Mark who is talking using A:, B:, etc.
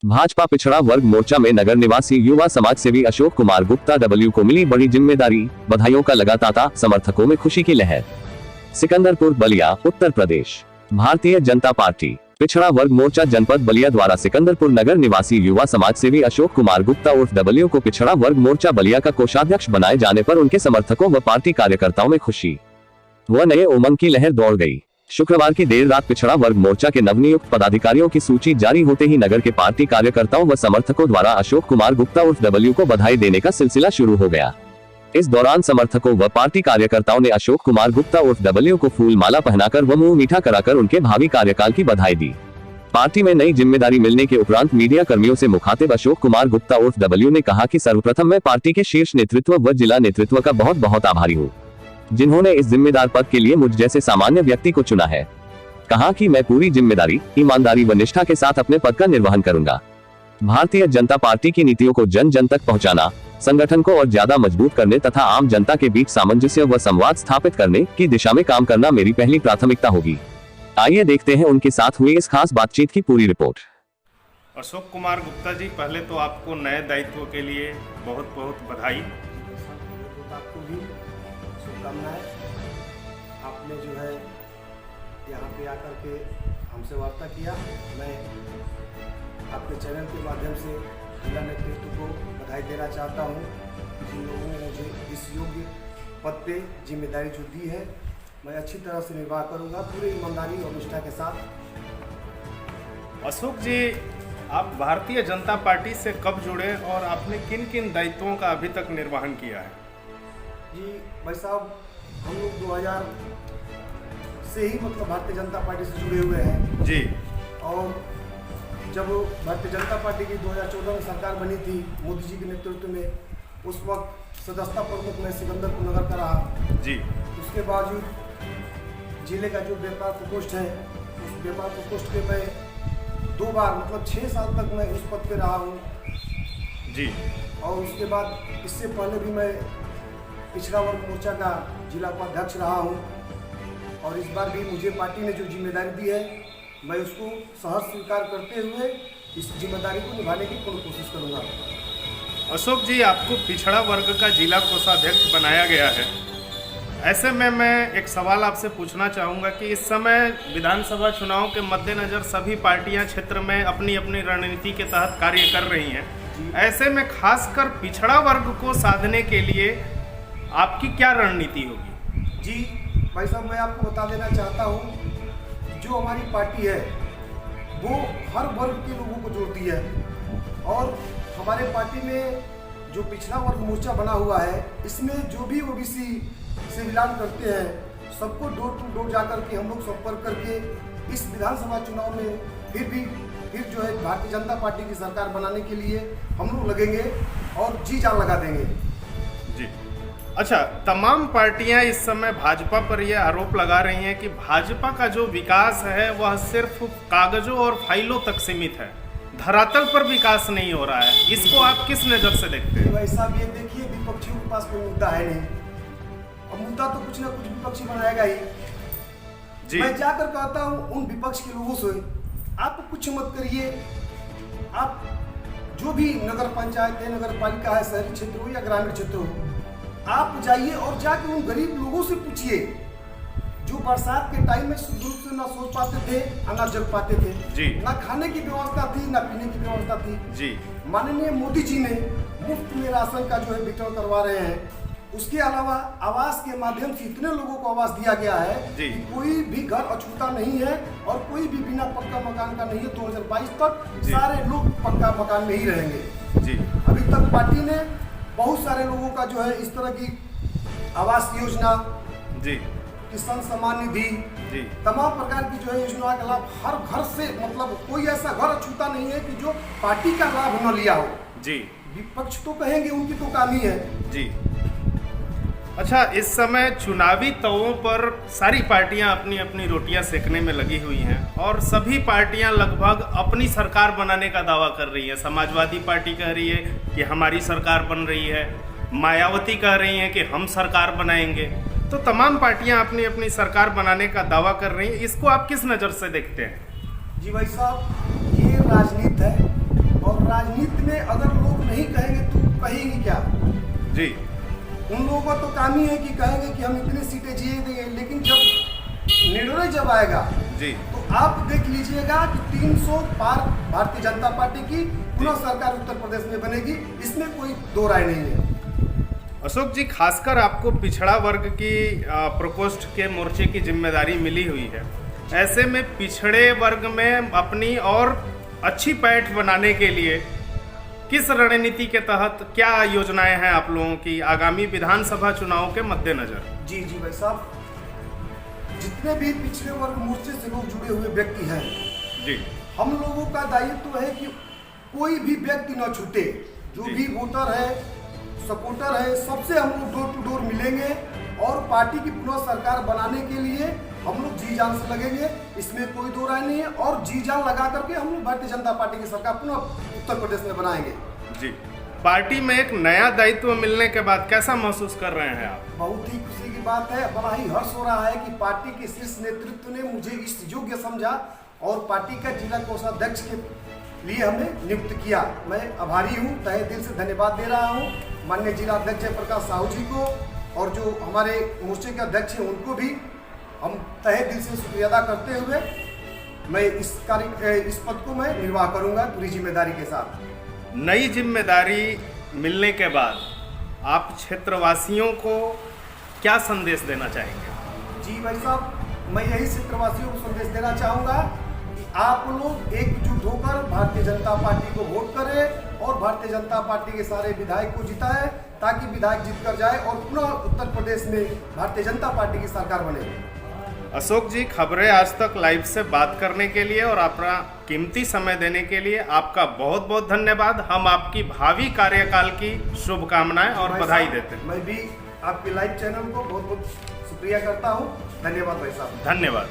A: भाजपा पिछड़ा वर्ग मोर्चा में नगर निवासी युवा समाज सेवी अशोक कुमार गुप्ता डब्ल्यू को मिली बड़ी जिम्मेदारी, बधाइयों का लगा तांता, समर्थकों में खुशी की लहर। सिकंदरपुर बलिया, उत्तर प्रदेश। भारतीय जनता पार्टी पिछड़ा वर्ग मोर्चा जनपद बलिया द्वारा सिकंदरपुर नगर निवासी युवा समाज सेवी अशोक कुमार गुप्ता उर्फ डब्ल्यू को पिछड़ा वर्ग मोर्चा बलिया का कोषाध्यक्ष बनाए जाने पर उनके समर्थकों व पार्टी कार्यकर्ताओं में खुशी व नए उमंग की लहर दौड़ गई। शुक्रवार की देर रात पिछड़ा वर्ग मोर्चा के नवनियुक्त पदाधिकारियों की सूची जारी होते ही नगर के पार्टी कार्यकर्ताओं व समर्थकों द्वारा अशोक कुमार गुप्ता उर्फ डब्ल्यू को बधाई देने का सिलसिला शुरू हो गया। इस दौरान समर्थकों व पार्टी कार्यकर्ताओं ने अशोक कुमार गुप्ता उर्फ डब्ल्यू को फूल माला पहनाकर व मुंह मीठा कराकर उनके भावी कार्यकाल की बधाई दी। पार्टी में नई जिम्मेदारी मिलने के उपरांत मीडिया कर्मियों से मुखातिब अशोक कुमार गुप्ता उर्फ डब्ल्यू ने कहा कि सर्वप्रथम मैं पार्टी के शीर्ष नेतृत्व व जिला नेतृत्व का बहुत बहुत आभारी हूँ, जिन्होंने इस जिम्मेदार पद के लिए मुझ जैसे सामान्य व्यक्ति को चुना है। कहा कि मैं पूरी जिम्मेदारी, ईमानदारी व निष्ठा के साथ अपने पद का निर्वहन करूंगा। भारतीय जनता पार्टी की नीतियों को जन जन तक पहुंचाना, संगठन को और ज्यादा मजबूत करने तथा आम जनता के बीच सामंजस्य व संवाद स्थापित करने की दिशा में काम करना मेरी पहली प्राथमिकता होगी। आइए देखते हैं उनके साथ हुई इस खास बातचीत की पूरी रिपोर्ट।
B: अशोक कुमार गुप्ता जी, पहले तो आपको नए दायित्व के लिए बहुत बहुत बधाई।
C: आपको भी शुभकामनाएं। आपने जो है यहाँ पे आकर के हमसे वार्ता किया। मैं आपके चैनल के माध्यम से जिला नेतृत्व को बधाई देना चाहता हूँ, जिन लोगों ने मुझे इस योग्य पद पे जिम्मेदारी जो दी है, मैं अच्छी तरह से निर्वाह करूँगा, पूरी ईमानदारी और निष्ठा के साथ।
B: अशोक जी, आप भारतीय जनता पार्टी से कब जुड़े और आपने किन किन दायित्वों का अभी तक निर्वहन किया है?
C: जी भाई साहब, हम लोग 2000 से ही भारतीय जनता पार्टी से जुड़े हुए हैं
B: जी।
C: और जब भारतीय जनता पार्टी की 2014 में सरकार बनी थी मोदी जी के नेतृत्व में, उस वक्त सदस्यता प्रमुख में सिकंदरपुर नगर का रहा
B: जी।
C: उसके बावजूद जिले का जो व्यापार प्रकोष्ठ है, उस व्यापार प्रकोष्ठ के मैं 2 बार 6 साल तक मैं उस पद पे रहा हूँ
B: जी।
C: और उसके बाद इससे पहले भी मैं पिछड़ा वर्ग मोर्चा का जिला उपाध्यक्ष रहा हूँ और इस बार भी मुझे पार्टी ने जो जिम्मेदारी दी है, मैं उसको सहर्ष स्वीकार करते हुए इस जिम्मेदारी को निभाने की पूर्ण कोशिश करूँगा।
B: अशोक जी, आपको पिछड़ा वर्ग का जिला कोषाध्यक्ष बनाया गया है। ऐसे में मैं एक सवाल आपसे पूछना चाहूँगा कि इस समय विधानसभा चुनाव के मद्देनज़र सभी पार्टियाँ क्षेत्र में अपनी अपनी रणनीति के तहत कार्य कर रही हैं। ऐसे में खासकर पिछड़ा वर्ग को साधने के लिए आपकी क्या रणनीति होगी?
C: जी भाई साहब, मैं आपको बता देना चाहता हूँ, जो हमारी पार्टी है वो हर वर्ग के लोगों को जोड़ती है और हमारे पार्टी में जो पिछड़ा वर्ग मोर्चा बना हुआ है, इसमें जो भी ओबीसी से बिलोंग करते हैं, सबको डोर टू डोर जाकर के हम लोग संपर्क करके इस विधानसभा चुनाव में फिर जो है भारतीय जनता पार्टी की सरकार बनाने के लिए हम लोग लगेंगे और जी जान लगा देंगे।
B: जी। अच्छा, तमाम पार्टियां इस समय भाजपा पर यह आरोप लगा रही हैं कि भाजपा का जो विकास है वह सिर्फ कागजों और फाइलों तक सीमित है, धरातल पर विकास नहीं हो रहा है। इसको आप किस नज़र से देखते हैं?
C: वैसा भी देखिए, विपक्षियों के पास कोई मुद्दा है नहीं, अब मुद्दा तो कुछ ना कुछ विपक्षी बनाएगा ही जी। मैं जाकर कहता हूँ उन विपक्ष के लोगों से, आप कुछ मत करिए, आप जो भी नगर पंचायत है, नगर पालिका है, शहरी क्षेत्र हो या ग्रामीण क्षेत्र हो, आप जाइए और जाके उन गरीब लोगों से पूछिए जो बरसात के टाइम में शुद्ध रूप से ना सोच पाते थे, ना जग पाते थे
B: जी।
C: ना खाने की व्यवस्था थी, ना पीने की व्यवस्था थी
B: जी। माननीय
C: मोदी जी ने मुफ्त में राशन का जो है वितरण करवा रहे हैं। उसके अलावा आवास के माध्यम से इतने लोगों को आवास दिया गया है कि कोई भी घर अछूता नहीं है और कोई भी बिना पक्का मकान का नहीं है। 2022 तक सारे लोग पक्का मकान में ही रहेंगे
B: जी।
C: अभी तक पार्टी ने बहुत सारे लोगों का जो है इस तरह की आवास योजना जी, किसान सम्मान निधि जी, तमाम प्रकार की जो है योजना का लाभ हर घर से, कोई ऐसा घर अछूता नहीं है कि जो पार्टी का लाभ न लिया हो जी। विपक्ष तो कहेंगे उनकी तो काम ही है जी।
B: अच्छा, इस समय चुनावी तवों पर सारी पार्टियां अपनी अपनी रोटियां सेकने में लगी हुई हैं और सभी पार्टियां लगभग अपनी सरकार बनाने का दावा कर रही है। समाजवादी पार्टी कह रही है कि हमारी सरकार बन रही है, मायावती कह रही हैं कि हम सरकार बनाएंगे। तो तमाम पार्टियां अपनी अपनी सरकार बनाने का दावा कर रही हैं। इसको आप किस नज़र से देखते हैं?
C: जी भाई साहब, ये राजनीति है और राजनीति में अगर लोग नहीं कहेंगे तो कहेंगे क्या?
B: जी,
C: उन लोगों का तो काम ही है कि कहेंगे कि हम इतनी सीटें जीत देंगे, लेकिन जब निर्णय जब आएगा
B: जी,
C: तो आप देख लीजिएगा कि 300 पार भारतीय जनता पार्टी की पुनः सरकार उत्तर प्रदेश में बनेगी, इसमें कोई दो राय नहीं है।
B: अशोक जी, खासकर आपको पिछड़ा वर्ग की प्रकोष्ठ के मोर्चे की जिम्मेदारी मिली हुई है। ऐसे में पिछड़े वर्ग में अपनी और अच्छी पैठ बनाने के लिए किस रणनीति के तहत क्या योजनाएं हैं आप लोगों की आगामी विधानसभा चुनाव के मद्देनजर?
C: जी भाई साहब, जितने भी पिछड़े वर्ग मोर्चे से लोग जुड़े हुए व्यक्ति हैं
B: जी,
C: हम लोगों का दायित्व है कि कोई भी व्यक्ति न छूटे। जो
B: जी।
C: भी वोटर है, सपोर्टर है, सबसे हम लोग डोर टू डोर मिलेंगे और पार्टी की पुनः सरकार बनाने के लिए हम लोग जी जान से लगेंगे, इसमें कोई दो राय नहीं है। और जी जान लगा करके हम लोग भारतीय जनता पार्टी की सरकार पुनः उत्तर प्रदेश में बनाएंगे।
B: जी, पार्टी में एक नया दायित्व मिलने के बाद कैसा महसूस कर रहे हैं आप?
C: बहुत ही खुशी की बात है, बड़ा ही हर्ष हो रहा है कि पार्टी के शीर्ष नेतृत्व ने मुझे इस योग्य समझा और पार्टी का जिला कोषाध्यक्ष के लिए हमें नियुक्त किया। मैं आभारी हूँ, तहे दिल से धन्यवाद दे रहा हूँ माननीय जिला अध्यक्ष जयप्रकाश साहू जी को, और जो हमारे मोर्चे के अध्यक्ष हैं उनको भी हम तहे दिल से शुक्रिया अदा करते हुए मैं इस पद को मैं निर्वाह करूँगा पूरी जिम्मेदारी के साथ।
B: नई जिम्मेदारी मिलने के बाद आप क्षेत्रवासियों को क्या संदेश देना चाहेंगे?
C: जी भाई साहब, मैं यही क्षेत्रवासियों को संदेश देना चाहूँगा कि आप लोग एकजुट होकर भारतीय जनता पार्टी को वोट करें और भारतीय जनता पार्टी के सारे विधायक को जिताएं, ताकि विधायक जीत कर जाए और पुनः उत्तर प्रदेश में भारतीय जनता पार्टी की सरकार बने।
B: अशोक जी, खबरें आज तक लाइव से बात करने के लिए और अपना कीमती समय देने के लिए आपका बहुत बहुत धन्यवाद। हम आपकी भावी कार्यकाल की शुभकामनाएं और बधाई देते हैं।
C: मैं भी आपके लाइव चैनल को बहुत बहुत शुक्रिया करता हूं। धन्यवाद भाई साहब।
B: धन्यवाद।